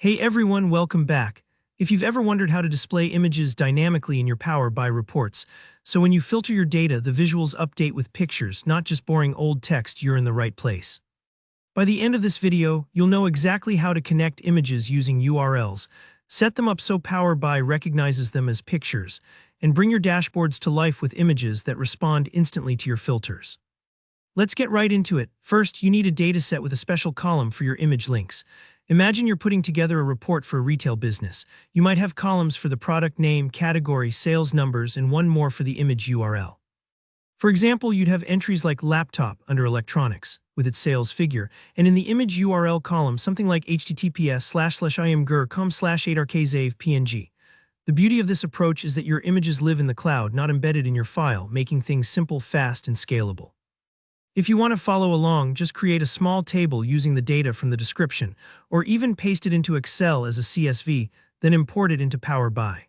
Hey everyone, welcome back. If you've ever wondered how to display images dynamically in your Power BI reports, so when you filter your data, the visuals update with pictures, not just boring old text, you're in the right place. By the end of this video, you'll know exactly how to connect images using URLs, set them up so Power BI recognizes them as pictures, and bring your dashboards to life with images that respond instantly to your filters. Let's get right into it. First, you need a dataset with a special column for your image links. Imagine you're putting together a report for a retail business. You might have columns for the product name, category, sales numbers, and one more for the image URL. For example, you'd have entries like laptop under electronics, with its sales figure, and in the image URL column, something like https://imgur.com/8rkzavepng. The beauty of this approach is that your images live in the cloud, not embedded in your file, making things simple, fast, and scalable. If you want to follow along, just create a small table using the data from the description, or even paste it into Excel as a CSV, then import it into Power BI.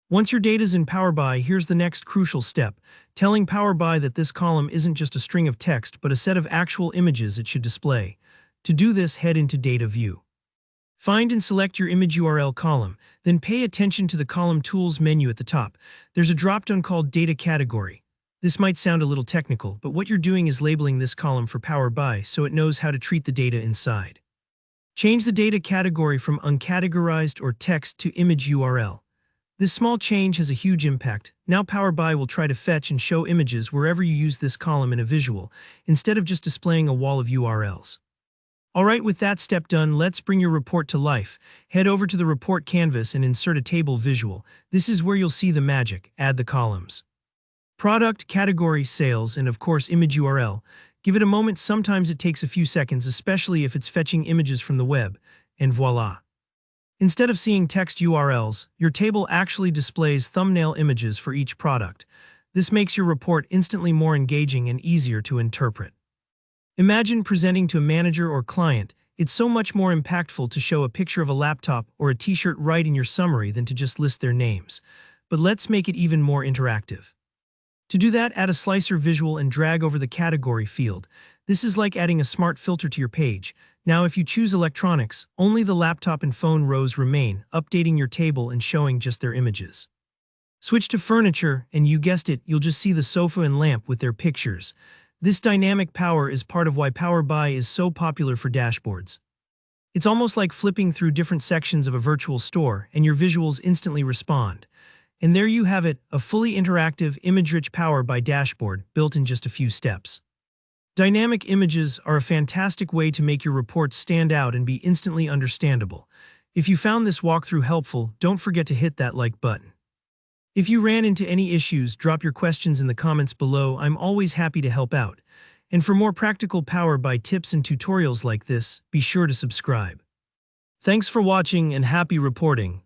Once your data's in Power BI, here's the next crucial step, telling Power BI that this column isn't just a string of text, but a set of actual images it should display. To do this, head into Data View. Find and select your image URL column, then pay attention to the Column Tools menu at the top. There's a drop-down called Data Category. This might sound a little technical, but what you're doing is labeling this column for Power BI so it knows how to treat the data inside. Change the data category from uncategorized or text to image URL. This small change has a huge impact. Now Power BI will try to fetch and show images wherever you use this column in a visual, instead of just displaying a wall of URLs. Alright, with that step done, let's bring your report to life. Head over to the report canvas and insert a table visual. This is where you'll see the magic. Add the columns. Product, category, sales, and of course image URL. Give it a moment, sometimes it takes a few seconds, especially if it's fetching images from the web, and voila. Instead of seeing text URLs, your table actually displays thumbnail images for each product. This makes your report instantly more engaging and easier to interpret. Imagine presenting to a manager or client. It's so much more impactful to show a picture of a laptop or a t-shirt right in your summary than to just list their names. But let's make it even more interactive. To do that, add a slicer visual and drag over the category field. This is like adding a smart filter to your page. Now if you choose electronics, only the laptop and phone rows remain, updating your table and showing just their images. Switch to furniture, and you guessed it, you'll just see the sofa and lamp with their pictures. This dynamic power is part of why Power BI is so popular for dashboards. It's almost like flipping through different sections of a virtual store, and your visuals instantly respond. And there you have it, a fully interactive, image-rich Power BI dashboard built in just a few steps. Dynamic images are a fantastic way to make your reports stand out and be instantly understandable. If you found this walkthrough helpful, don't forget to hit that like button. If you ran into any issues, drop your questions in the comments below. I'm always happy to help out. And for more practical Power BI tips and tutorials like this, be sure to subscribe. Thanks for watching and happy reporting.